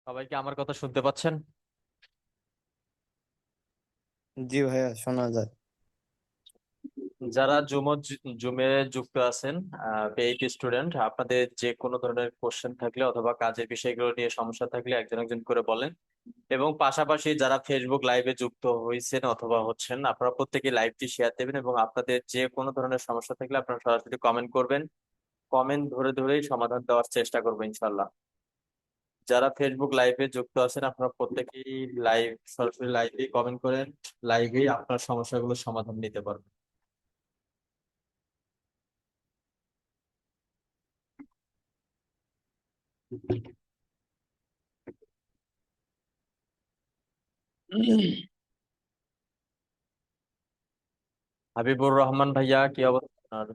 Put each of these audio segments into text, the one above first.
সবাই কি আমার কথা শুনতে পাচ্ছেন? জি ভাইয়া, শোনা যায়। যারা জুমে যুক্ত আছেন, পেইড স্টুডেন্ট, আপনাদের যে কোনো ধরনের কোশ্চেন থাকলে অথবা কাজের বিষয়গুলো নিয়ে সমস্যা থাকলে একজন একজন করে বলেন। এবং পাশাপাশি যারা ফেসবুক লাইভে যুক্ত হয়েছেন অথবা হচ্ছেন, আপনারা প্রত্যেকে লাইভটি শেয়ার দেবেন এবং আপনাদের যে কোনো ধরনের সমস্যা থাকলে আপনারা সরাসরি কমেন্ট করবেন। কমেন্ট ধরে ধরেই সমাধান দেওয়ার চেষ্টা করবো ইনশাল্লাহ। যারা ফেসবুক লাইভে যুক্ত আছেন আপনারা প্রত্যেকেই সরাসরি লাইভে কমেন্ট করেন। লাইভেই আপনার সমস্যাগুলো সমাধান নিতে পারবেন। হাবিবুর রহমান ভাইয়া, কি অবস্থা আপনার?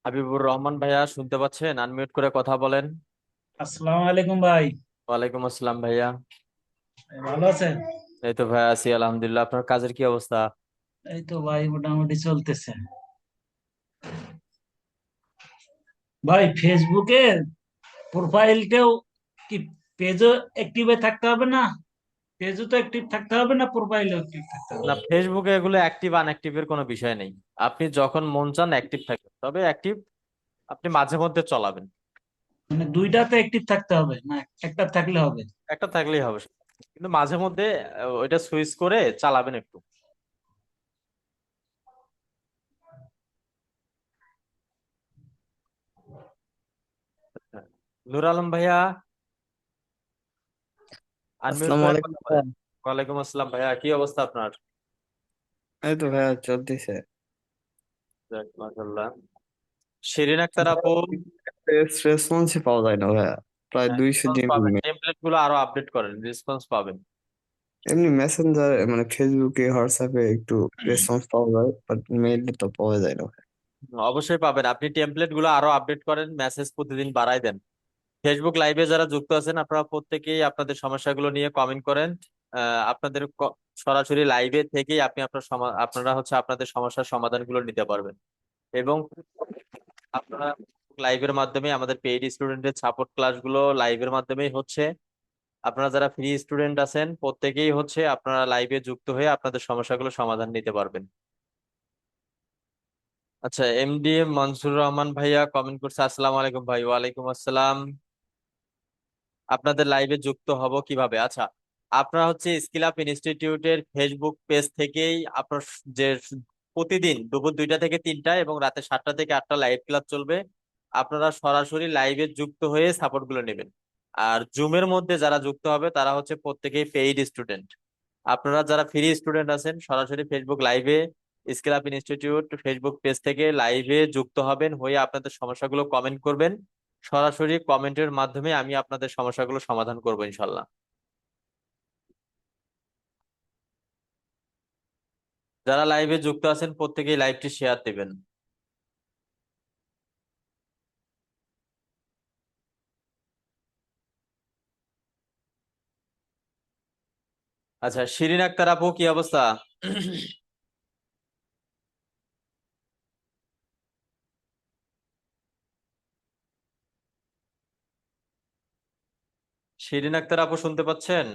হাবিবুর রহমান ভাইয়া শুনতে পাচ্ছেন? আনমিউট করে কথা বলেন। আসসালামু আলাইকুম ভাই। ওয়ালাইকুম আসসালাম ভাইয়া। ভালো আছেন? এই তো ভাইয়া আছি আলহামদুলিল্লাহ। আপনার কাজের কি অবস্থা? এই তো ভাই মোটামুটি চলতেছে। ভাই ফেসবুকে প্রোফাইলটাও কি, পেজও অ্যাক্টিভে থাকতে হবে না? পেজও তো অ্যাক্টিভ থাকতে হবে না, প্রোফাইলও অ্যাক্টিভ থাকতে হবে? না, ফেসবুকে এগুলো অ্যাক্টিভ আনঅ্যাক্টিভ এর কোনো বিষয় নেই। আপনি যখন মন চান অ্যাক্টিভ থাকবেন, তবে অ্যাক্টিভ আপনি মাঝে মধ্যে চলাবেন। মানে দুইটাতে অ্যাক্টিভ থাকতে হবে না, একটা থাকলে হবে? একটা থাকলেই হবে, কিন্তু মাঝে মধ্যে ওইটা সুইচ করে চালাবেন একটু। হ্যাঁ। নূর আলম ভাইয়া, আনমিউট আসসালামু করে আলাইকুম কথা ভাইয়া। বলেন। ওয়ালাইকুম আসসালাম ভাইয়া, কি অবস্থা আপনার? এই তো ভাইয়া চলতেছে। যাক, মাশাআল্লাহ। শিরিন আক্তার আপু। রেসপন্সই পাওয়া যায় না ভাইয়া, প্রায় 200 রেসপন্স দিন। পাবেন, টেমপ্লেট গুলো আরো আপডেট করেন, রেসপন্স পাবেন। এমনি মেসেঞ্জার মানে ফেসবুকে হোয়াটসঅ্যাপে একটু রেসপন্স পাওয়া যায়, বাট মেইলে তো পাওয়া যায় না ভাইয়া। অবশ্যই পাবেন, আপনি টেমপ্লেট গুলো আরো আপডেট করেন, মেসেজ প্রতিদিন বাড়ায় দেন। ফেসবুক লাইভে যারা যুক্ত আছেন আপনারা প্রত্যেকেই আপনাদের সমস্যাগুলো নিয়ে কমেন্ট করেন। আপনাদের সরাসরি লাইভে থেকেই আপনারা হচ্ছে আপনাদের সমস্যার সমাধানগুলো নিতে পারবেন। এবং আপনারা লাইভের মাধ্যমে আমাদের পেইড স্টুডেন্টের সাপোর্ট ক্লাসগুলো লাইভের মাধ্যমেই হচ্ছে। আপনারা যারা ফ্রি স্টুডেন্ট আছেন প্রত্যেকেই হচ্ছে আপনারা লাইভে যুক্ত হয়ে আপনাদের সমস্যাগুলো সমাধান নিতে পারবেন। আচ্ছা, এমডি মনসুর রহমান ভাইয়া কমেন্ট করছে, আসসালামু আলাইকুম ভাই। ওয়ালাইকুম আসসালাম। আপনাদের লাইভে যুক্ত হব কিভাবে? আচ্ছা, আপনারা হচ্ছে স্কিল আপ ইনস্টিটিউটের ফেসবুক পেজ থেকেই আপনার যে প্রতিদিন দুপুর 2টা থেকে 3টা এবং রাতে 7টা থেকে 8টা লাইভ ক্লাস চলবে। আপনারা সরাসরি লাইভে যুক্ত হয়ে সাপোর্ট গুলো নেবেন। আর জুমের মধ্যে যারা যুক্ত হবে তারা হচ্ছে প্রত্যেকেই পেইড স্টুডেন্ট। আপনারা যারা ফ্রি স্টুডেন্ট আছেন সরাসরি ফেসবুক লাইভে skill up institute Facebook page থেকে লাইভে যুক্ত হবেন, হয়ে আপনাদের সমস্যাগুলো কমেন্ট করবেন। সরাসরি কমেন্টের মাধ্যমে আমি আপনাদের সমস্যাগুলো সমাধান করবো ইনশাল্লাহ। যারা লাইভে যুক্ত আছেন প্রত্যেকেই লাইভটি শেয়ার দিবেন। আচ্ছা, শিরিন আক্তার আপু, কি অবস্থা? শিরিন আক্তার আপু শুনতে পাচ্ছেন?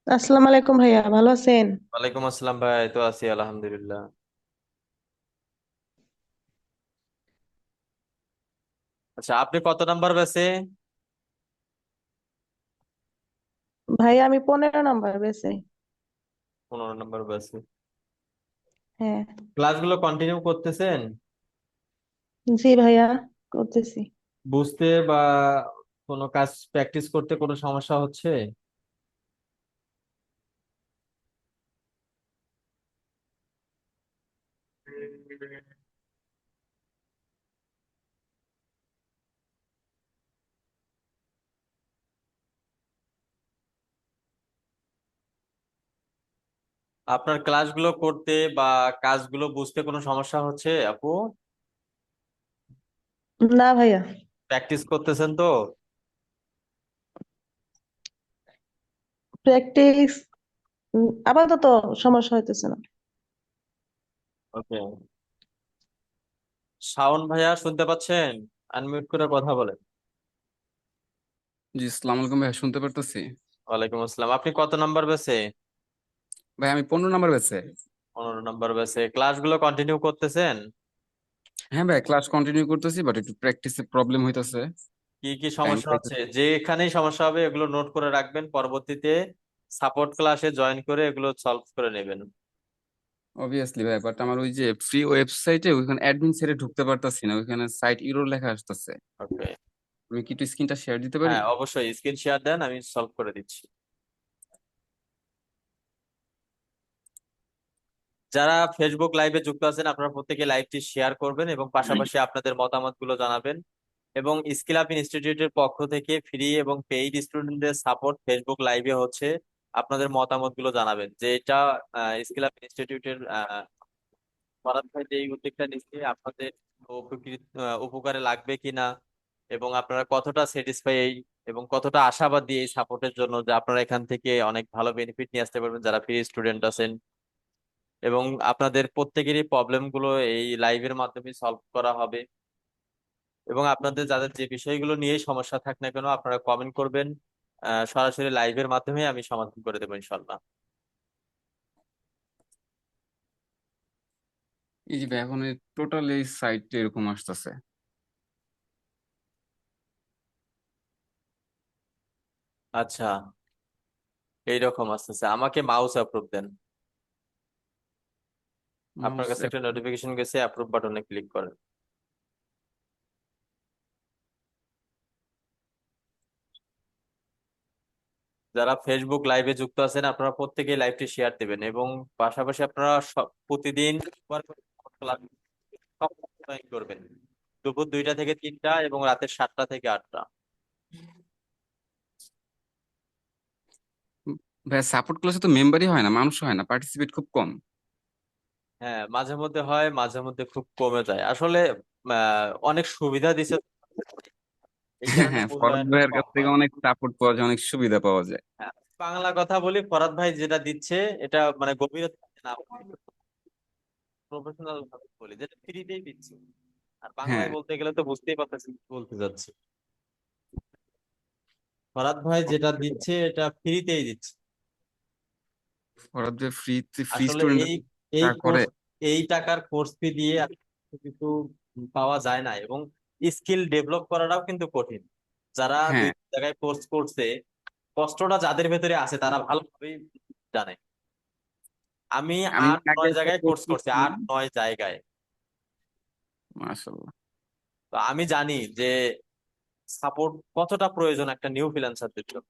আসসালামু আলাইকুম ভাইয়া, ভালো আছেন? ওয়ালাইকুম আসসালাম ভাই, এই তো আছি আলহামদুলিল্লাহ। আচ্ছা, আপনি কত নাম্বার ব্যাচে? ভাইয়া আমি 15 নাম্বার বেছে। 15 নাম্বার ব্যাচে। হ্যাঁ। ক্লাসগুলো কন্টিনিউ করতেছেন? জি ভাইয়া, করতেছি। বুঝতে বা কোনো কাজ প্র্যাকটিস করতে কোনো সমস্যা হচ্ছে? আপনার ক্লাসগুলো করতে বা কাজগুলো বুঝতে কোনো সমস্যা হচ্ছে আপু? না ভাইয়া। প্র্যাকটিস করতেছেন তো? প্র্যাকটিস আপাতত সমস্যা হইতেছে না। ওকে। শাওন ভাইয়া শুনতে পাচ্ছেন? আনমিউট করে কথা বলেন। জি, আসসালামু আলাইকুম ভাই, শুনতে পারতেছি। ওয়ালাইকুম আসসালাম। আপনি কত নাম্বার বেসে? ভাই আমি 15 নাম্বার বেচে। 15 নাম্বার বেসে ক্লাসগুলো কন্টিনিউ করতেছেন? হ্যাঁ ভাই, ক্লাস কন্টিনিউ করতেছি, বাট একটু প্র্যাকটিসে প্রবলেম হইতাছে। কি কি টাইম সমস্যা হচ্ছে, পাইতেছি। যেখানেই সমস্যা হবে এগুলো নোট করে রাখবেন, পরবর্তীতে সাপোর্ট ক্লাসে জয়েন করে এগুলো সলভ করে নেবেন। অবভিয়াসলি ভাই, বাট আমার ওই যে ফ্রি ওয়েবসাইটে ওইখানে অ্যাডমিন সাইটে ঢুকতে পারতাছি না, ওইখানে সাইট ইরর লেখা আসতেছে। ওকে। আমি কি একটু স্ক্রিনটা শেয়ার দিতে পারি? হ্যাঁ, অবশ্যই স্ক্রিন শেয়ার দেন, আমি সলভ করে দিচ্ছি। যারা ফেসবুক লাইভে যুক্ত আছেন আপনারা প্রত্যেকে লাইভটি শেয়ার করবেন এবং পাশাপাশি আপনাদের মতামতগুলো জানাবেন। এবং স্কিল আপ ইনস্টিটিউটের পক্ষ থেকে ফ্রি এবং পেইড স্টুডেন্টদের সাপোর্ট ফেসবুক লাইভে হচ্ছে। আপনাদের মতামতগুলো জানাবেন যে এটা স্কিল আপ ইনস্টিটিউটের ফরহাদ ভাই যে এই উদ্যোগটা নিচ্ছে আপনাদের উপকারে লাগবে কিনা, এবং আপনারা কতটা স্যাটিসফাই এবং কতটা আশাবাদী এই সাপোর্টের জন্য যে আপনারা এখান থেকে অনেক ভালো বেনিফিট নিয়ে আসতে পারবেন যারা ফ্রি স্টুডেন্ট আছেন। এবং আপনাদের প্রত্যেকেরই প্রবলেম গুলো এই লাইভের মাধ্যমে সলভ করা হবে। এবং আপনাদের যাদের যে বিষয়গুলো নিয়ে সমস্যা থাক না কেন আপনারা কমেন্ট করবেন, সরাসরি লাইভের মাধ্যমে আমি সমাধান করে দেবো ইনশাল্লাহ। এই যে ভাই, এখন টোটাল এই সাইটটা এরকম আসতেছে। আচ্ছা, এইরকম আসতেছে, আমাকে মাউস অ্যাপ্রুভ দেন। আপনার মাউস কাছে একটা নোটিফিকেশন গেছে, অ্যাপ্রুভ বাটনে ক্লিক করেন। যারা ফেসবুক লাইভে যুক্ত আছেন আপনারা প্রত্যেকেই লাইভটি শেয়ার দিবেন এবং পাশাপাশি আপনারা প্রতিদিন ক্লাস জয়েন করবেন, দুপুর 2টা থেকে 3টা এবং রাতের 7টা থেকে 8টা। ভাই, সাপোর্ট ক্লাসে তো মেম্বারই হয় না, মানুষ হয় না, পার্টিসিপেট খুব কম। হ্যাঁ, মাঝে মধ্যে হয়, মাঝে মধ্যে খুব কমে যায় আসলে। অনেক সুবিধা দিছে, এই কারণে হ্যাঁ, ফরদ মূল্যায়নটা ভাইয়ের কম কাছ থেকে হয়। অনেক সাপোর্ট পাওয়া যায়, অনেক সুবিধা পাওয়া যায়। হ্যাঁ, বাংলা কথা বলি, ফরহাদ ভাই যেটা দিচ্ছে এটা মানে গভীরতা না, প্রফেশনাল ভাবে বলি যেটা ফ্রিতেই দিচ্ছে। আর হ্যাঁ, বাংলায় বলতে গেলে তো বুঝতেই পারতেছি কি বলতে যাচ্ছি। ফরহাদ ভাই যেটা দিচ্ছে এটা ফ্রিতেই দিচ্ছে। ফরদ ভাই ফ্রি ফ্রি আসলে স্টুডেন্ট এই এই করে। কোর্স, এই টাকার কোর্স ফি দিয়ে কিছু পাওয়া যায় না, এবং স্কিল ডেভেলপ করাটাও কিন্তু কঠিন। যারা দুই হ্যাঁ, জায়গায় কোর্স করছে, কষ্টটা যাদের ভেতরে আছে তারা ভালোভাবেই জানে। আমি আমি আট আগে নয় একটা জায়গায় কোর্স কোর্স করছি, করছি। 8 9 জায়গায়। মাশাআল্লাহ। তো আমি জানি যে সাপোর্ট কতটা প্রয়োজন একটা নিউ ফ্রিল্যান্সারদের জন্য।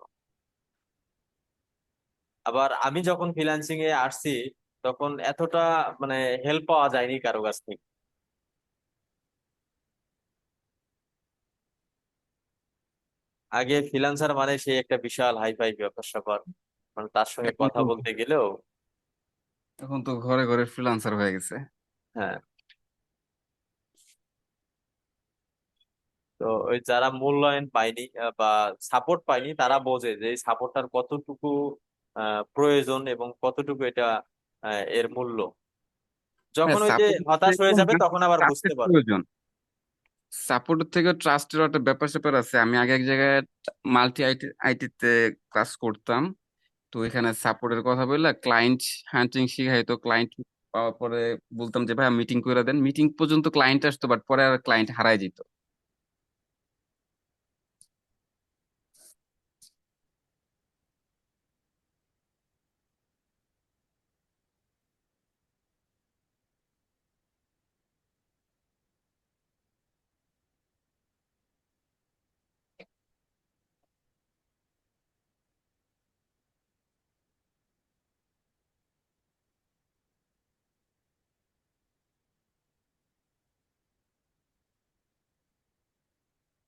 আবার আমি যখন ফ্রিল্যান্সিং এ আসছি তখন এতটা মানে হেল্প পাওয়া যায়নি কারো কাছ থেকে। আগে ফ্রিল্যান্সার মানে সে একটা বিশাল হাইফাই ব্যাপার স্যাপার, মানে তার সঙ্গে এখন কথা তো বলতে গেলেও। এখন তো ঘরে ঘরে ফ্রিল্যান্সার হয়ে গেছে। হ্যাঁ। তো ওই যারা মূল্যায়ন পায়নি বা সাপোর্ট পায়নি তারা বোঝে যে এই সাপোর্টটার কতটুকু প্রয়োজন এবং কতটুকু এটা এর মূল্য। হ্যাঁ, যখন ওই যে সাপোর্ট হতাশ থেকে হয়ে যাবে তখন আবার বুঝতে ট্রাস্টের পারবে। প্রয়োজন। সাপোর্টের থেকে ট্রাস্টের একটা ব্যাপার স্যাপার আছে। আমি আগে এক জায়গায় মাল্টি আইটিতে ক্লাস করতাম। তো এখানে সাপোর্টের কথা বললে ক্লায়েন্ট হান্টিং শিখাইতো। ক্লায়েন্ট পাওয়ার পরে বলতাম যে ভাই মিটিং করে দেন, মিটিং পর্যন্ত ক্লায়েন্ট আসতো, বাট পরে আর ক্লায়েন্ট হারাই যেত।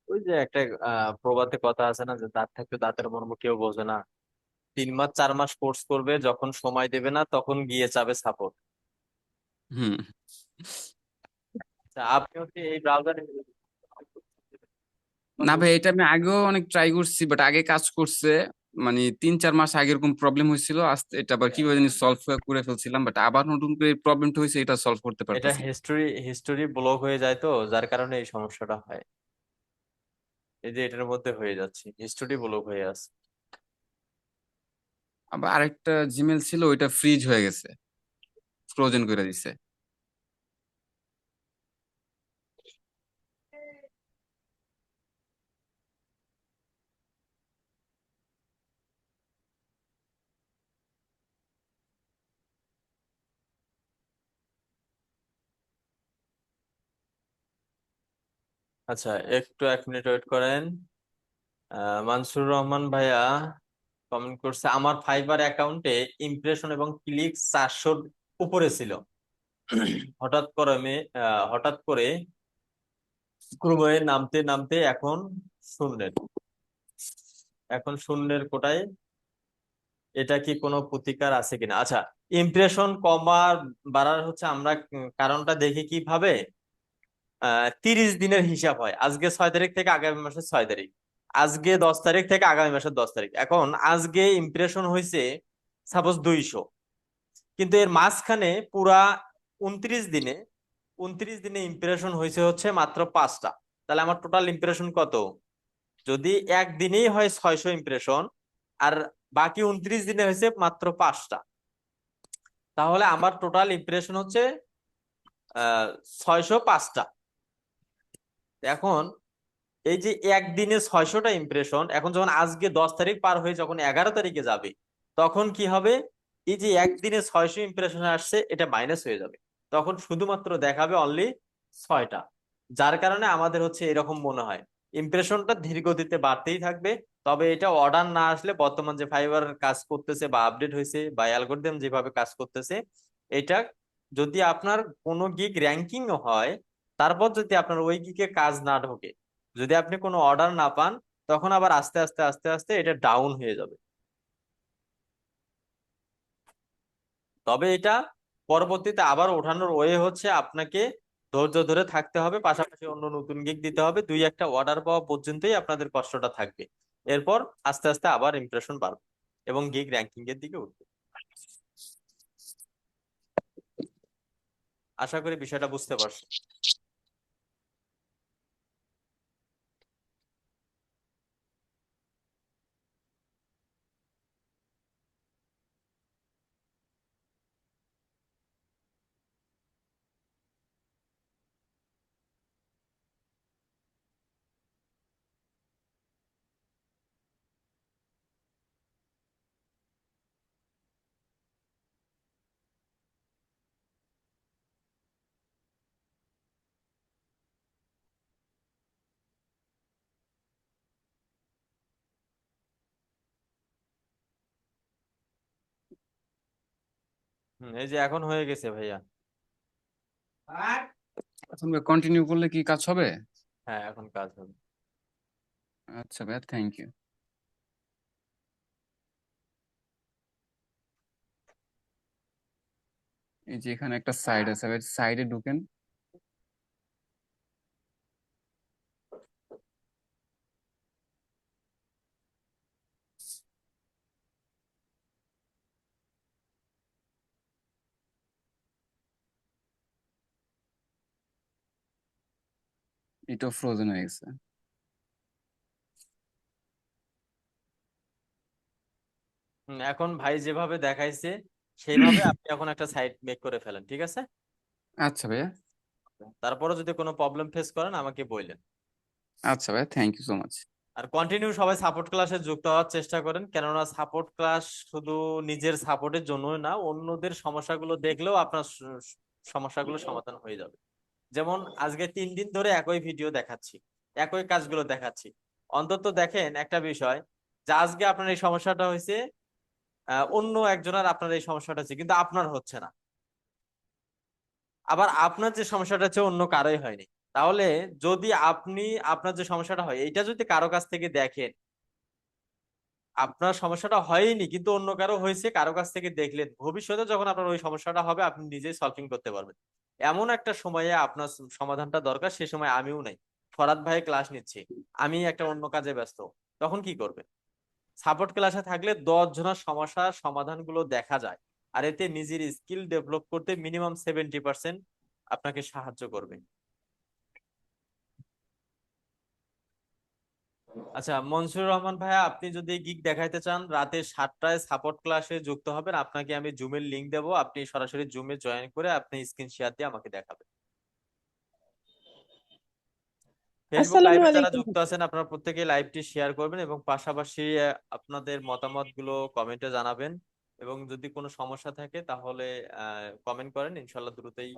ওই যে একটা প্রবাদে কথা আছে না যে দাঁত থাকতে দাঁতের মর্ম কেউ বোঝে না। 3 মাস 4 মাস কোর্স করবে, যখন সময় দেবে না তখন গিয়ে চাবে সাপোর্ট। হুম। আপনি হচ্ছে এই ব্রাউজারে না ভাই, এটা আমি আগেও অনেক ট্রাই করছি, বাট আগে কাজ করছে, মানে 3-4 মাস আগে এরকম প্রবলেম হয়েছিল, আস্তে এটা আবার কিভাবে জানি সলভ করে ফেলছিলাম, বাট আবার নতুন করে প্রবলেমটা হয়েছে, এটা সলভ করতে এটা পারতেছি না। হিস্টোরি ব্লক হয়ে যায়, তো যার কারণে এই সমস্যাটা হয়। এই যে এটার মধ্যে হয়ে যাচ্ছে, হিস্টোরি ব্লক হয়ে আছে। আবার আরেকটা জিমেল ছিল, ওইটা ফ্রিজ হয়ে গেছে, ফ্রোজেন করে দিছে। আচ্ছা, একটু 1 মিনিট ওয়েট করেন। মানসুর রহমান ভাইয়া কমেন্ট করছে, আমার ফাইবার অ্যাকাউন্টে ইমপ্রেশন এবং ক্লিক 400-র উপরে ছিল। হঠাৎ করে ক্রমে নামতে নামতে শূন্যের এখন শূন্যের কোটায়। এটা কি কোনো প্রতিকার আছে কিনা? আচ্ছা, ইমপ্রেশন কমার বাড়ার হচ্ছে আমরা কারণটা দেখি কিভাবে। 30 দিনের হিসাব হয়, আজকে 6 তারিখ থেকে আগামী মাসের 6 তারিখ, আজকে 10 তারিখ থেকে আগামী মাসের 10 তারিখ। এখন আজকে ইমপ্রেশন হয়েছে সাপোজ 200, কিন্তু এর মাঝখানে পুরা 29 দিনে 29 দিনে ইমপ্রেশন হয়েছে হচ্ছে মাত্র 5টা। তাহলে আমার টোটাল ইমপ্রেশন কত? যদি একদিনেই হয় 600 ইমপ্রেশন, আর বাকি 29 দিনে হয়েছে মাত্র 5টা, তাহলে আমার টোটাল ইমপ্রেশন হচ্ছে 605টা। এখন এই যে একদিনে 600টা ইমপ্রেশন, এখন যখন আজকে 10 তারিখ পার হয়ে যখন 11 তারিখে যাবে, তখন কি হবে? এই যে একদিনে 600 ইমপ্রেশন আসছে, এটা মাইনাস হয়ে যাবে, তখন শুধুমাত্র দেখাবে অনলি 6টা। যার কারণে আমাদের হচ্ছে এরকম মনে হয় ইমপ্রেশনটা ধীর গতিতে বাড়তেই থাকবে। তবে এটা অর্ডার না আসলে, বর্তমান যে ফাইবার কাজ করতেছে বা আপডেট হয়েছে বা অ্যালগোরিদম যেভাবে কাজ করতেছে, এটা যদি আপনার কোনো গিগ র্যাঙ্কিং হয়, তারপর যদি আপনার ওই গিগে কাজ না ঢোকে, যদি আপনি কোনো অর্ডার না পান, তখন আবার আস্তে আস্তে আস্তে আস্তে এটা ডাউন হয়ে যাবে। তবে এটা পরবর্তীতে আবার ওঠানোর ওয়ে হচ্ছে আপনাকে ধৈর্য ধরে থাকতে হবে, পাশাপাশি অন্য নতুন গিগ দিতে হবে, 2-1টা অর্ডার পাওয়া পর্যন্তই আপনাদের কষ্টটা থাকবে। এরপর আস্তে আস্তে আবার ইমপ্রেশন বাড়বে এবং গিগ র্যাঙ্কিং এর দিকে উঠবে। আশা করি বিষয়টা বুঝতে পারছেন। এই যে এখন হয়ে গেছে ভাইয়া। এখন কন্টিনিউ করলে কি কাজ হবে? হ্যাঁ, এখন কাজ হবে। আচ্ছা ভাইয়া, থ্যাংক ইউ। এই যে এখানে একটা সাইড আছে, সাইডে ঢুকেন। এটাও ফ্রোজেন হয়ে গেছে। এখন ভাই যেভাবে দেখাইছে সেইভাবে আপনি এখন একটা সাইট মেক করে ফেলেন, ঠিক আছে? আচ্ছা ভাইয়া। তারপরে যদি কোনো প্রবলেম ফেস করেন আমাকে বললেন। আচ্ছা ভাইয়া, থ্যাংক ইউ সো মাচ। আর কন্টিনিউ সবাই সাপোর্ট ক্লাসে যুক্ত হওয়ার চেষ্টা করেন, কেননা সাপোর্ট ক্লাস শুধু নিজের সাপোর্টের জন্য না, অন্যদের সমস্যাগুলো দেখলেও আপনার সমস্যাগুলো সমাধান হয়ে যাবে। যেমন আজকে 3 দিন ধরে একই ভিডিও দেখাচ্ছি, একই কাজগুলো দেখাচ্ছি। অন্তত দেখেন একটা বিষয়, যে আজকে আপনার এই সমস্যাটা হয়েছে, অন্য একজনের আপনার এই সমস্যাটা হচ্ছে, কিন্তু আপনার হচ্ছে না। আবার আপনার যে সমস্যাটা হচ্ছে অন্য কারোই হয়নি। তাহলে যদি আপনার যে সমস্যাটা হয় এইটা যদি কারো কাছ থেকে দেখেন, আপনার সমস্যাটা হয়নি কিন্তু অন্য কারো হয়েছে, কারো কাছ থেকে দেখলেন, ভবিষ্যতে যখন আপনার ওই সমস্যাটা হবে আপনি নিজেই সলভিং করতে পারবেন। এমন একটা সময়ে আপনার সমাধানটা দরকার, সে সময় আমিও নাই, ফরাদ ভাই ক্লাস নিচ্ছি, আমি একটা অন্য কাজে ব্যস্ত, তখন কি করবেন? সাপোর্ট ক্লাসে থাকলে 10 জনের সমস্যার সমাধানগুলো দেখা যায়, আর এতে নিজের স্কিল ডেভেলপ করতে মিনিমাম 70% আপনাকে সাহায্য করবে। আচ্ছা মনসুর রহমান ভাইয়া, আপনি যদি গিগ দেখাইতে চান রাতে 7টায় সাপোর্ট ক্লাসে যুক্ত হবেন, আপনাকে আমি জুমের লিংক দেবো, আপনি সরাসরি জুমে জয়েন করে আপনি স্ক্রিন শেয়ার দিয়ে আমাকে দেখাবেন। ফেসবুক আসসালামু লাইভে যারা আলাইকুম। যুক্ত আছেন আপনারা প্রত্যেকে লাইভটি শেয়ার করবেন এবং পাশাপাশি আপনাদের মতামত গুলো কমেন্টে জানাবেন, এবং যদি কোনো সমস্যা থাকে তাহলে কমেন্ট করেন, ইনশাল্লাহ দ্রুতই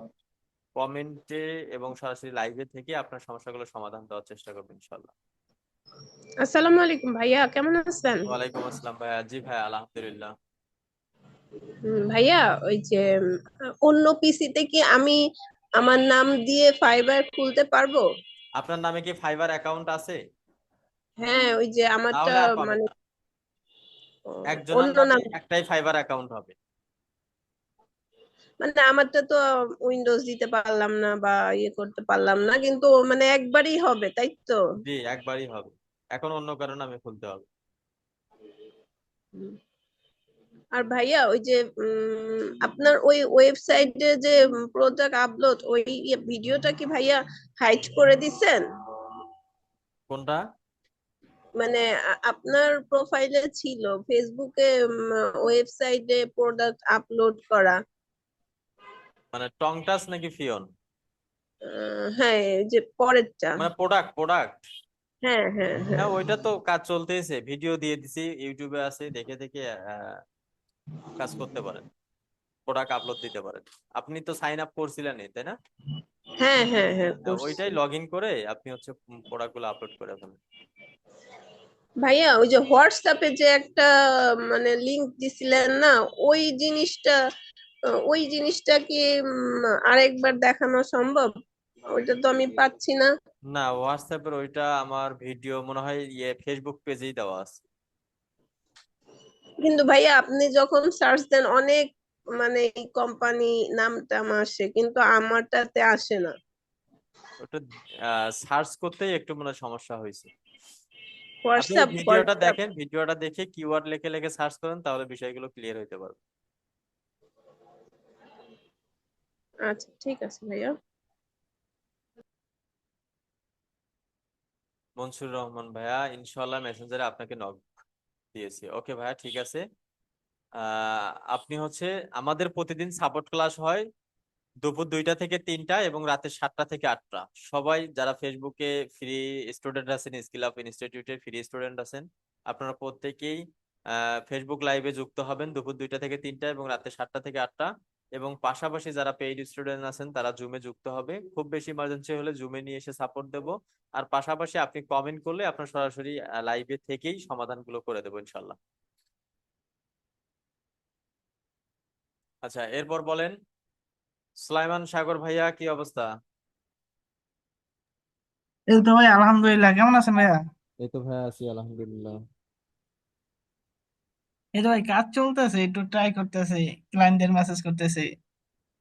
কমেন্টে এবং সরাসরি লাইভে থেকে আপনার সমস্যাগুলো সমাধান দেওয়ার চেষ্টা করবেন ইনশাল্লাহ। আসসালামু আলাইকুম ভাইয়া, কেমন আছেন? ওয়ালাইকুম আসসালাম ভাইয়া। জি ভাই, আলহামদুলিল্লাহ। ভাইয়া, ওই যে অন্য পিসিতে কি আমি আমার নাম দিয়ে ফাইবার খুলতে পারবো? আপনার নামে কি ফাইবার অ্যাকাউন্ট আছে? হ্যাঁ, ওই যে আমারটা তাহলে আর পাবেন মানে না, একজনের অন্য নামে নাম, একটাই ফাইবার অ্যাকাউন্ট হবে। মানে আমারটা তো উইন্ডোজ দিতে পারলাম না বা ইয়ে করতে পারলাম না, কিন্তু মানে একবারই হবে, তাই তো? জি একবারই হবে, এখন অন্য কারো নামে খুলতে হবে। আর ভাইয়া, ওই যে আপনার ওই ওয়েবসাইটে যে প্রোডাক্ট আপলোড, ওই ভিডিওটা কি ভাইয়া হাইড করে দিছেন? কোনটা? মানে আপনার প্রোফাইলে ছিল ফেসবুকে, ওয়েবসাইটে প্রোডাক্ট আপলোড করা। মানে টং টাচ নাকি ফিয়ন? হ্যাঁ, এই যে পরেরটা। মানে প্রোডাক্ট প্রোডাক্ট। হ্যাঁ, হ্যাঁ, হ্যাঁ। হ্যাঁ ওইটা তো কাজ চলতেছে, ভিডিও দিয়ে দিছি, ইউটিউবে আছে, দেখে দেখে কাজ করতে পারেন, প্রোডাক্ট আপলোড দিতে পারেন। আপনি তো সাইন আপ করছিলেন তাই না? হ্যাঁ, হ্যাঁ, হ্যাঁ, হ্যাঁ, করছি। ওইটাই লগ ইন করে আপনি হচ্ছে প্রোডাক্ট গুলো আপলোড করে ফেলেন। ভাইয়া, ওই যে হোয়াটসঅ্যাপে যে একটা মানে লিংক দিছিলেন না, ওই জিনিসটা ওই জিনিসটা কি আরেকবার দেখানো সম্ভব? ওইটা তো আমি পাচ্ছি না। না হোয়াটসঅ্যাপের ওইটা আমার ভিডিও মনে হয় ফেসবুক পেজেই দেওয়া আছে। কিন্তু ভাইয়া, আপনি যখন সার্চ দেন অনেক মানে কোম্পানি নাম টাম আসে, কিন্তু আমারটাতে আসে না। ওটা সার্চ করতেই একটু মনে হয় সমস্যা হয়েছে। আপনি হোয়াটসঅ্যাপ ভিডিওটা হোয়াটসঅ্যাপ দেখেন, ভিডিওটা দেখে কিওয়ার্ড লিখে লিখে সার্চ করেন, তাহলে বিষয়গুলো ক্লিয়ার হইতে পারবে। আচ্ছা, ঠিক আছে ভাইয়া। মনসুর রহমান ভাইয়া, ইনশাল্লাহ মেসেঞ্জারে আপনাকে নক দিয়েছি। ওকে ভাইয়া, ঠিক আছে। আপনি হচ্ছে, আমাদের প্রতিদিন সাপোর্ট ক্লাস হয় দুপুর 2টা থেকে 3টা এবং রাতে 7টা থেকে 8টা। সবাই যারা ফেসবুকে ফ্রি স্টুডেন্ট আছেন, স্কিল আপ ইনস্টিটিউটের ফ্রি স্টুডেন্ট আছেন, আপনারা প্রত্যেকেই ফেসবুক লাইভে যুক্ত হবেন দুপুর 2টা থেকে 3টা এবং রাতে 7টা থেকে 8টা। এবং পাশাপাশি যারা পেইড স্টুডেন্ট আছেন তারা জুমে যুক্ত হবে, খুব বেশি ইমার্জেন্সি হলে জুমে নিয়ে এসে সাপোর্ট দেব। আর পাশাপাশি আপনি কমেন্ট করলে আপনার সরাসরি লাইভে থেকেই সমাধানগুলো করে দেবো ইনশাল্লাহ। আচ্ছা এরপর বলেন, সুলাইমান সাগর ভাইয়া কি অবস্থা? এই তো ভাই, আলহামদুলিল্লাহ। কেমন আছেন ভাইয়া? এই তো ভাইয়া আছি আলহামদুলিল্লাহ। এই তো ভাই, কাজ চলতেছে, একটু ট্রাই করতেছে, ক্লায়েন্টদের মেসেজ করতেছে,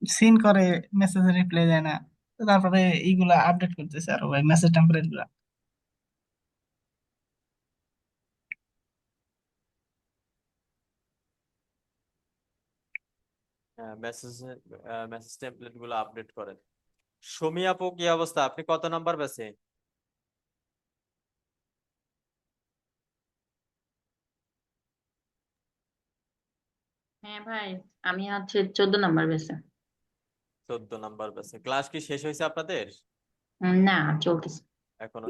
সিন করে, মেসেজে রিপ্লাই দেয় না। তো তারপরে এইগুলা আপডেট করতেছে আরো ভাই, মেসেজ টেমপ্লেট গুলা। মেসেজ মেসেজ টেমপ্লেট গুলো আপডেট করেন। সুমি আপু কি অবস্থা, আপনি কত নাম্বার ব্যাচে? হ্যাঁ ভাই, আমি হচ্ছে 14 নম্বর বেসে। 14 নাম্বার ব্যাচে। ক্লাস কি শেষ হয়েছে আপনাদের না, চলতেছে। এখনো?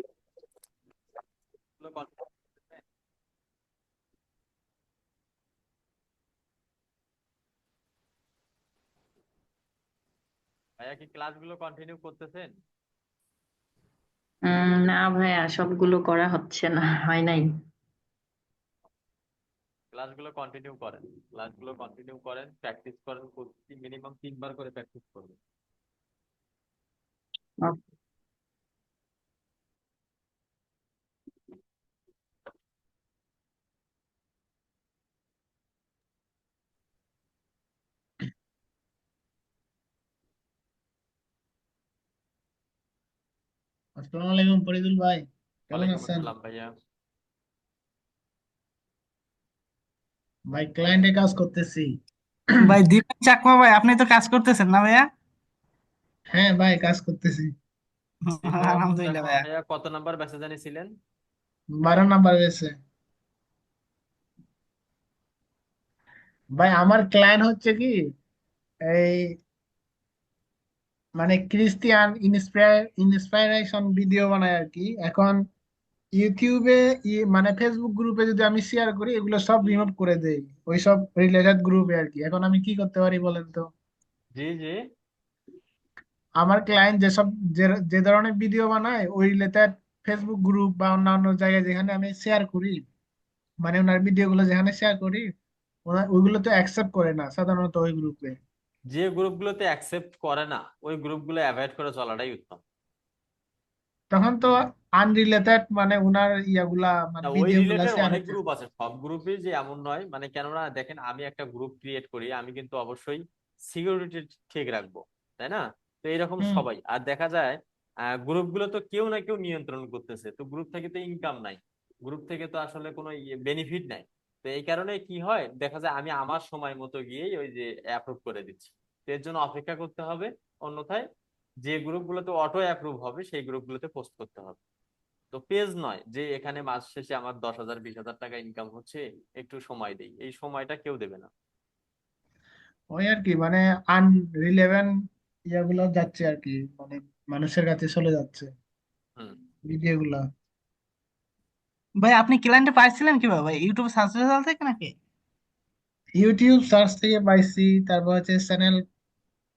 ভাইয়া কি ক্লাসগুলো কন্টিনিউ করতেছেন? না ভাইয়া, সবগুলো করা হচ্ছে না, হয় নাই। ক্লাসগুলো কন্টিনিউ করেন, ক্লাসগুলো কন্টিনিউ করেন, প্র্যাকটিস করেন, মিনিমাম 3বার করে প্র্যাকটিস করবেন। আসসালামু আলাইকুম ফরিদুল ভাই, কেমন ওয়ালাইকুম আছেন? আসসালাম ভাইয়া। ভাই ক্লায়েন্টে কাজ করতেছি। ভাই দীপক চাকমা ভাই, আপনি তো কাজ করতেছেন না ভাইয়া? হ্যাঁ ভাই, কাজ করতেছি। দীপক আলহামদুলিল্লাহ চাকমা ভাইয়া। ভাইয়া কত নাম্বার ব্যাচে জানিয়েছিলেন? 12 নাম্বার হয়েছে। ভাই আমার ক্লায়েন্ট হচ্ছে কি, এই মানে ক্রিস্টিয়ান ইন্সপায়ারেশন ভিডিও বানায় আর কি। এখন ইউটিউবে মানে ফেসবুক গ্রুপে যদি আমি শেয়ার করি, এগুলো সব রিমুভ করে দেই ওই সব রিলেটেড গ্রুপে আর কি। এখন আমি কি করতে পারি বলেন তো? জি জি। আমার ক্লায়েন্ট যেসব যে যে ধরনের ভিডিও বানায় ওই রিলেটেড ফেসবুক গ্রুপ বা অন্যান্য জায়গায় যেখানে আমি শেয়ার করি, মানে ওনার ভিডিও গুলো যেখানে শেয়ার করি, ওইগুলো তো অ্যাকসেপ্ট করে না সাধারণত ওই গ্রুপে। যে গ্রুপগুলোতে অ্যাকসেপ্ট করে না ওই গ্রুপগুলো অ্যাভয়েড করে চলাটাই উত্তম। তখন তো আনরিলেটেড মানে ওনার ইয়াগুলা না, মানে ওই ভিডিও গুলা রিলেটেড শেয়ার অনেক হচ্ছে। গ্রুপ আছে, সব গ্রুপে যে এমন নয়, মানে কেননা দেখেন আমি একটা গ্রুপ ক্রিয়েট করি, আমি কিন্তু অবশ্যই সিকিউরিটি ঠিক রাখবো, তাই না? তো এরকম হুম। সবাই আর দেখা যায় গ্রুপগুলো তো কেউ না কেউ নিয়ন্ত্রণ করতেছে, তো গ্রুপ থেকে তো ইনকাম নাই, গ্রুপ থেকে তো আসলে কোনো বেনিফিট নাই। তো এই কারণে কি হয় দেখা যায় আমি আমার সময় মতো গিয়েই ওই যে অ্যাপ্রুভ করে দিচ্ছি, তো এর জন্য অপেক্ষা করতে হবে। অন্যথায় যে গ্রুপগুলোতে অটো অ্যাপ্রুভ হবে সেই গ্রুপগুলোতে পোস্ট করতে হবে। তো পেজ নয় যে এখানে মাস শেষে আমার 10,000 20,000 টাকা ইনকাম হচ্ছে, একটু সময় দেই, এই সময়টা কেউ দেবে না। ওই আর কি মানে আনরিলেভেন্ট ইয়াগুলো যাচ্ছে আর কি, মানে মানুষের কাছে চলে যাচ্ছে হুম। ভিডিও গুলা। ভাই আপনি ক্লায়েন্টে পাইছিলেন কিভাবে ভাই? ইউটিউব সার্চ রেজাল্ট থেকে নাকি? ইউটিউব সার্চ থেকে পাইছি, তারপর হচ্ছে চ্যানেল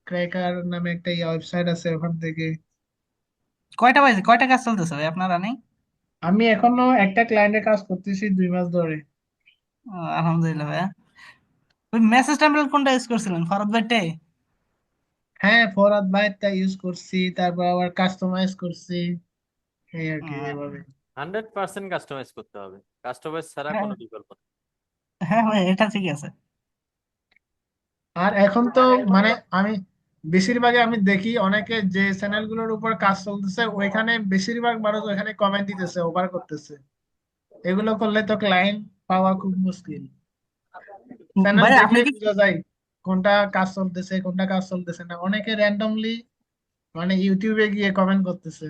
ক্র্যাকার নামে একটা ওয়েবসাইট আছে, ওখান থেকে। কয়টা পাইছে, কয়টা কাজ চলতেছে ভাই আপনার রানিং? আমি এখনো একটা ক্লায়েন্টের কাজ করতেছি 2 মাস ধরে। আলহামদুলিল্লাহ ভাইয়া। ওই মেসেজ টেমপ্লেট কোনটা ইউজ করছিলেন, ফরওয়ার্ড বাইটে? হ্যাঁ, ফরহাদ ভাইয়েরটা ইউজ করছি, তারপর আবার কাস্টমাইজ করছি, এই আর কি এভাবে। 100% কাস্টমাইজ করতে হবে, কাস্টমাইজ ছাড়া হ্যাঁ, কোনো বিকল্প নেই। হ্যাঁ ভাই এটা ঠিক আছে। আর এখন তো মানে আমি বেশিরভাগে আমি দেখি অনেকে যে চ্যানেলগুলোর উপর কাজ চলতেছে ওইখানে বেশিরভাগ মানুষ ওইখানে কমেন্ট দিতেছে, ওভার করতেছে। এগুলো করলে তো ক্লায়েন্ট পাওয়া খুব মুশকিল। চ্যানেল ভাই আপনি দেখলেই কি, বোঝা যায় কোনটা কাজ চলতেছে কোনটা কাজ চলতেছে না। অনেকে র্যান্ডমলি মানে ইউটিউবে গিয়ে কমেন্ট করতেছে।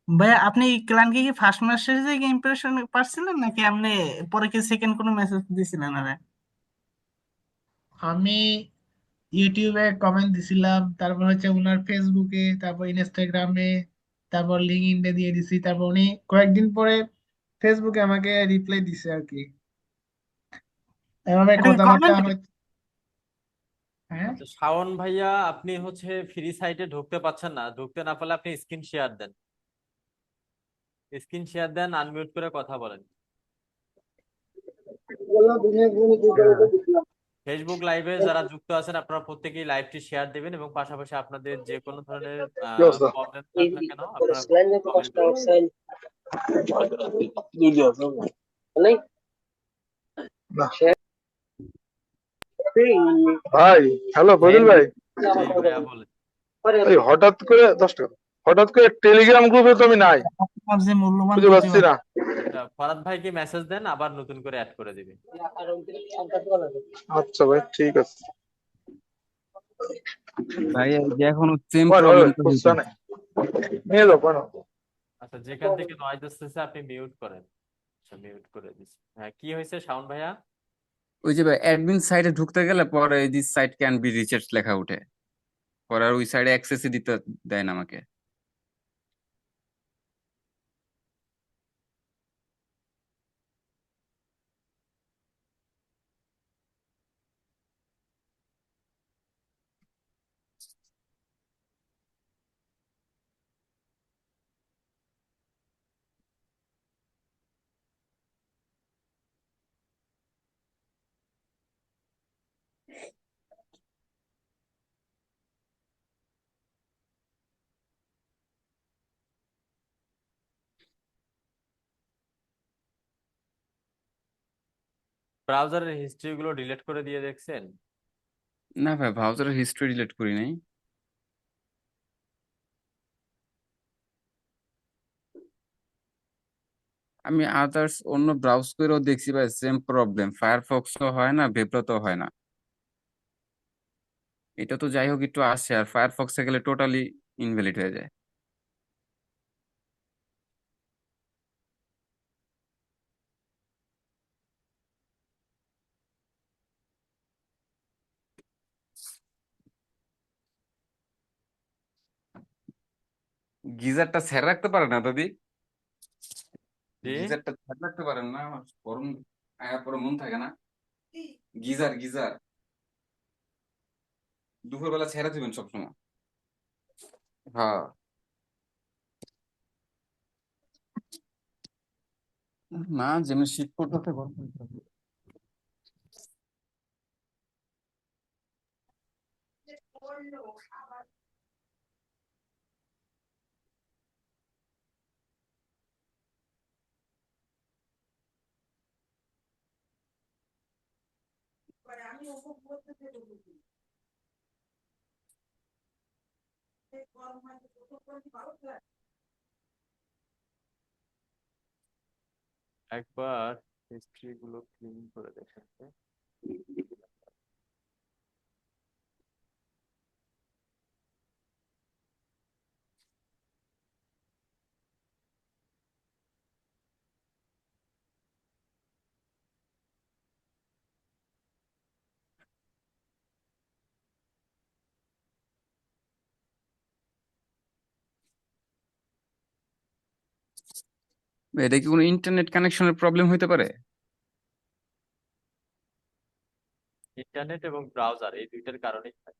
ভাই আপনি ক্লায়েন্টকে কি ফার্স্ট মেসেজ থেকে ইমপ্রেশন পাচ্ছিলেন নাকি আপনি পরে কি সেকেন্ড কোনো মেসেজ দিছিলেন আরে? আমি ইউটিউবে কমেন্ট দিছিলাম, তারপর হচ্ছে উনার ফেসবুকে, তারপর ইনস্টাগ্রামে, তারপর লিঙ্কডইনে দিয়ে দিছি, তারপর উনি কয়েকদিন পরে ফেসবুকে আমাকে রিপ্লাই দিছে আর কি। এভাবে এটা কি কথাবার্তা কমেন্ট? হয়। হ্যাঁ, আচ্ছা শাওন ভাইয়া, আপনি হচ্ছে ফ্রি সাইটে ঢুকতে পাচ্ছেন না, ঢুকতে না পারলে আপনি স্ক্রিন শেয়ার দেন, স্ক্রিন শেয়ার দেন, আনমিউট করে কথা বলেন। ফেসবুক লাইভে যারা যুক্ত আছেন আপনারা প্রত্যেকেই লাইভটি শেয়ার দিবেন এবং পাশাপাশি আপনাদের যে কোনো ধরনের প্রবলেম থাক না কেন আপনারা কমেন্ট করবেন। ভাই, হ্যালো বদিল ভাই। জি ভাইয়া বলেন। এই হঠাৎ করে 10 টাকা, হঠাৎ করে টেলিগ্রাম গ্রুপে তো আমি নাই, আপনার যে মূল্যবান খুঁজে পাচ্ছি প্রতিভা। না। আচ্ছা, ফরাদ ভাইকে মেসেজ দেন, আবার নতুন করে অ্যাড করে দিবেন। আচ্ছা ভাই, ঠিক আছে। ভাই এই যে এখনো সেম ওই ওই প্রবলেমটা খুঁজছে না, হইতেছে। নিয়ে যাও কেন? আচ্ছা, যেখান থেকে নয়েজ আসতেছে আপনি মিউট করেন। আচ্ছা, মিউট করে দিচ্ছি। হ্যাঁ, কি হয়েছে শাওন ভাইয়া? ওই যে ভাই অ্যাডমিন সাইটে ঢুকতে গেলে পরে this site can be reached লেখা উঠে, পরে আর ওই সাইডে অ্যাক্সেসই দিতে দেয় না আমাকে। ব্রাউজারের হিস্ট্রি গুলো ডিলিট করে দিয়ে দেখছেন? না ভাই, ব্রাউজারের হিস্ট্রি ডিলিট করি নাই। আমি আদার্স অন্য ব্রাউজ করেও দেখছি ভাই, সেম প্রবলেম, ফায়ারফক্সও হয় না, ভেব্রাতেও হয় না। এটা তো যাই হোক একটু আসে, আর ফায়ারফক্সে গেলে টোটালি ইনভ্যালিড হয়ে যায়। গিজারটা ছেড়ে রাখতে পারে না দাদি? জি, গিজারটা ছেড়ে রাখতে পারেন না? আমার গরম আয়া পরে মন থাকে না। গিজার গিজার দুপুরবেলা ছেড়ে দিবেন সবসময়। হ্যাঁ। না, যেমন শীত পড়তেছে গরম পড়তেছে। একবার হিস্ট্রি গুলো ক্লিন করে দেখেন তো। এটা কি কোনো ইন্টারনেট কানেকশনের প্রবলেম হইতে পারে? ইন্টারনেট এবং ব্রাউজার এই দুইটার কারণেই হয়।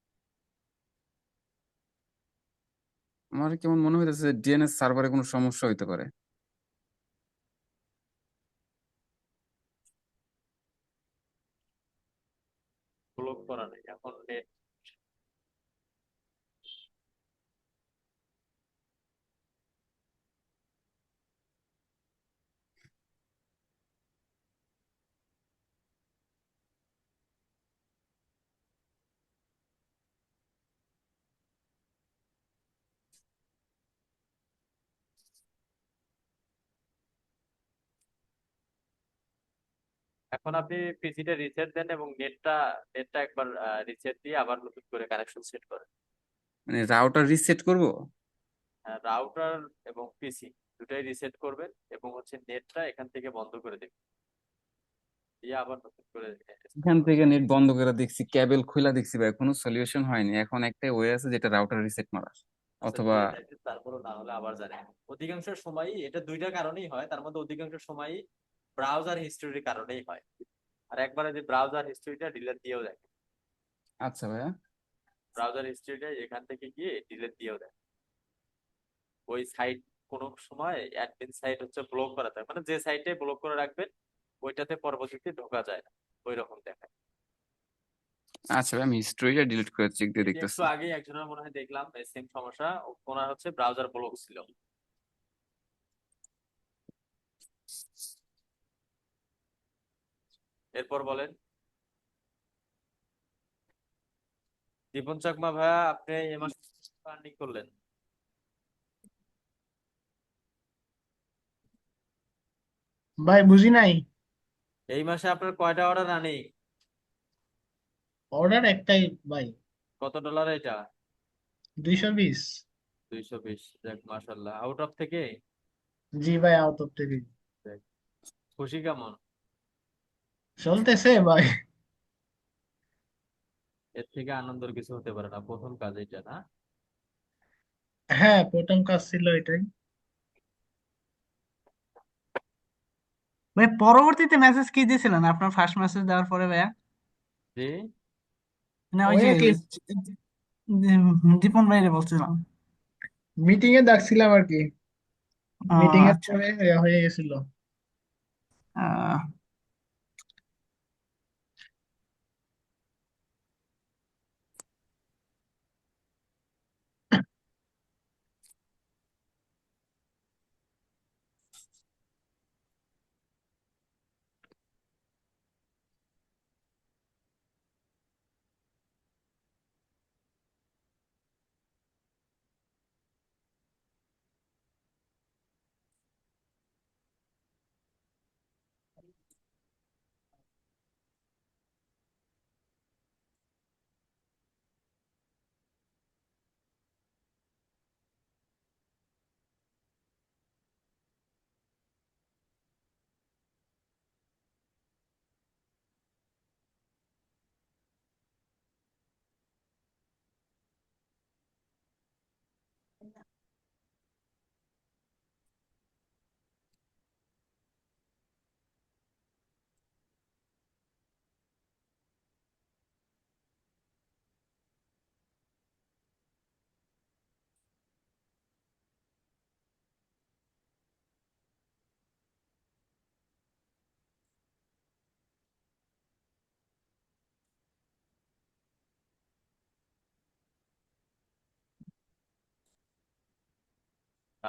আমার কেমন মনে হইতেছে ডিএনএস সার্ভারে কোনো সমস্যা হইতে পারে। ব্লক করা নেই এখন নেট। এখন আপনি পিসিটা রিসেট দেন এবং নেটটা একবার রিসেট দিয়ে আবার নতুন করে কানেকশন সেট করেন। মানে রাউটার রিসেট করব? রাউটার এবং পিসি দুটাই রিসেট করবেন এবং হচ্ছে নেটটা এখান থেকে বন্ধ করে দেবেন, দিয়ে আবার নতুন করে স্টার্ট এখান করবেন। থেকে নেট বন্ধ করে দেখছি, কেবল খুলা দেখছি ভাই, কোনো সলিউশন হয়নি। এখন একটাই ওয়ে আছে, যেটা রাউটার রিসেট মারা, আচ্ছা অথবা দিয়ে দেখেন, তারপরও না হলে আবার জানেন। অধিকাংশ সময়ই এটা দুইটা কারণেই হয়, তার মধ্যে অধিকাংশ সময়ই ব্রাউজার হিস্ট্রির কারণেই হয়। আর একবারে যে ব্রাউজার হিস্ট্রিটা ডিলিট দিয়েও দেয়, আচ্ছা ভাইয়া। ব্রাউজার হিস্ট্রিটা এখান থেকে গিয়ে ডিলিট দিয়েও দেয়। ওই সাইট কোনো সময় অ্যাডমিন সাইট হচ্ছে ব্লক করা থাকে, মানে যে সাইটে ব্লক করে রাখবেন ওইটাতে পরবর্তীতে ঢোকা যায় না, ওই রকম দেখায়। আচ্ছা ভাই, আমি হিস্ট্রিটা ডিলিট করে চেক দিয়ে এই যে একটু দেখতেছি। আগেই একজনের মনে হয় দেখলাম সেম সমস্যা, ওনার হচ্ছে ব্রাউজার ব্লক ছিল। এরপর বলেন। দীপন চাকমা ভাইয়া, আপনি এই মাসে আর্নিং করলেন? ভাই বুঝি নাই। এই মাসে আপনার কয়টা অর্ডার রানিং? অর্ডার একটাই ভাই। কত ডলার এটা? 220। 220, যাক মাশাল্লাহ। আউট অফ থেকে? জি ভাই, আউট অফ থেকে। যাক, খুশি কেমন? চলতেছে ভাই। এর থেকে আনন্দের কিছু হতে পারে না, প্রথম কাজ এটা না? হ্যাঁ, প্রথম কাজ ছিল এটাই। ভাই পরবর্তীতে মেসেজ কি দিয়েছিলেন আপনার ফার্স্ট মেসেজ দেওয়ার পরে ভাইয়া? জি, না ওই ওই যে আর কি, দীপন ভাইরে বলছিলাম। মিটিং এ ডাকছিলাম আর কি। ও মিটিং এর আচ্ছা। পরে হয়ে গেছিল। আহ,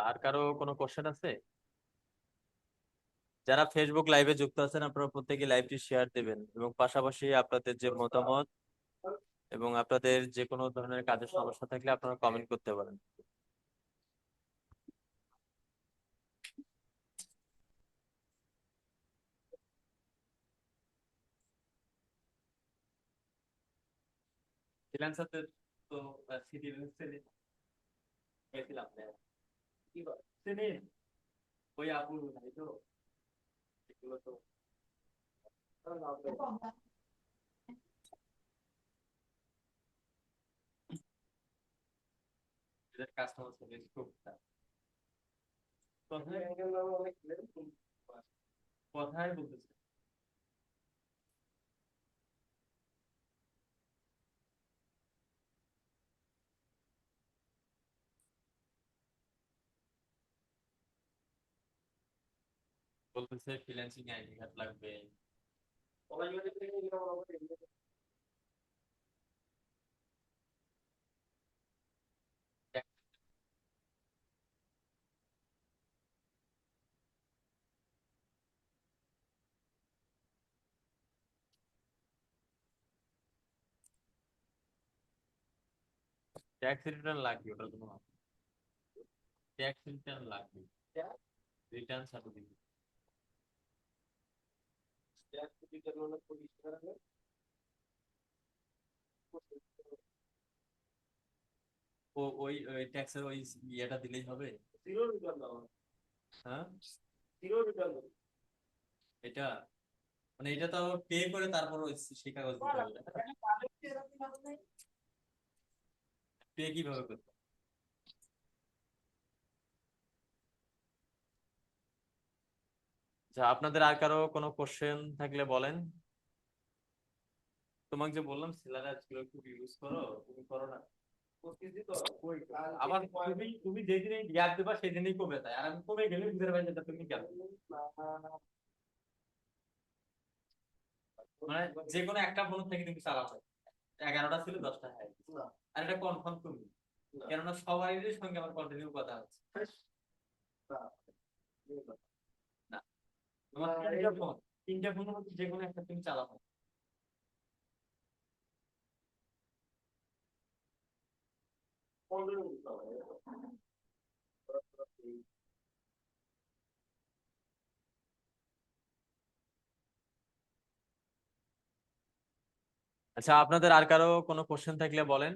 আর কারো কোনো কোশ্চেন আছে? যারা ফেসবুক লাইভে যুক্ত আছেন আপনারা প্রত্যেকে লাইভটি শেয়ার দেবেন এবং পাশাপাশি আপনাদের যে মতামত এবং আপনাদের যে কোনো ধরনের কাজের সমস্যা থাকলে আপনারা কমেন্ট করতে পারেন। ফ্রিল্যান্সারদের তো সিটি গেছিলাম কি চেনেন ওই আপু নাই তো এগুলো তো কাস্টমার সার্ভিস খুব কথাই বলতেছে। বলতেছে ফ্রিল্যান্সিং আইডি কার্ড লাগবে। ট্যাক্স রিটার্ন লাগবে, ওটা কোনো ট্যাক্স রিটার্ন লাগবে, রিটার্ন সার্টিফিকেট। ও ওই ট্যাক্সের ওই ইয়েটা দিলেই হবে। হ্যাঁ এটা মানে এটা তো পে করে তারপর সেই কাগজ দিতে হবে। পে কিভাবে করতে? আচ্ছা, আপনাদের আর কারো কোনো কোশ্চেন থাকলে বলেন। তোমাকে যে বললাম সেলার আজগুলো খুব ইউজ করো, তুমি করো না। আবার তুমি যেদিনই গ্যাপ দেবা সেদিনই কমে যায়, আর আমি কমে গেলে বুঝতে পারছি যে তুমি কেন। মানে যে কোনো একটা ফোন থেকে তুমি চালাতে 11টা ছিল 10টা হ্যাঁ, আর এটা কনফার্ম তুমি, কেননা সবারই সঙ্গে আমার কন্টিনিউ কথা হচ্ছে না। তোমার তিনটা ফোন মধ্যে যে কোনো একটা তুমি চালাতে। আচ্ছা, আপনাদের আর কারো কোনো কোশ্চেন থাকলে বলেন।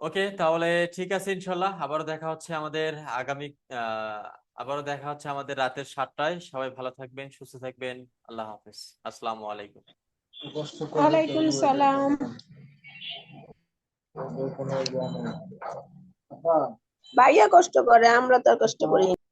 ওকে, তাহলে ঠিক আছে, ইনশাল্লাহ আবারও দেখা হচ্ছে আমাদের আগামী আবারও দেখা হচ্ছে আমাদের রাতের 7টায়। সবাই ভালো থাকবেন, সুস্থ থাকবেন। আল্লাহ হাফেজ, আসসালামু আলাইকুম। ওয়ালাইকুম সালাম। ভাইয়া কষ্ট করে, আমরা তো আর কষ্ট করি না।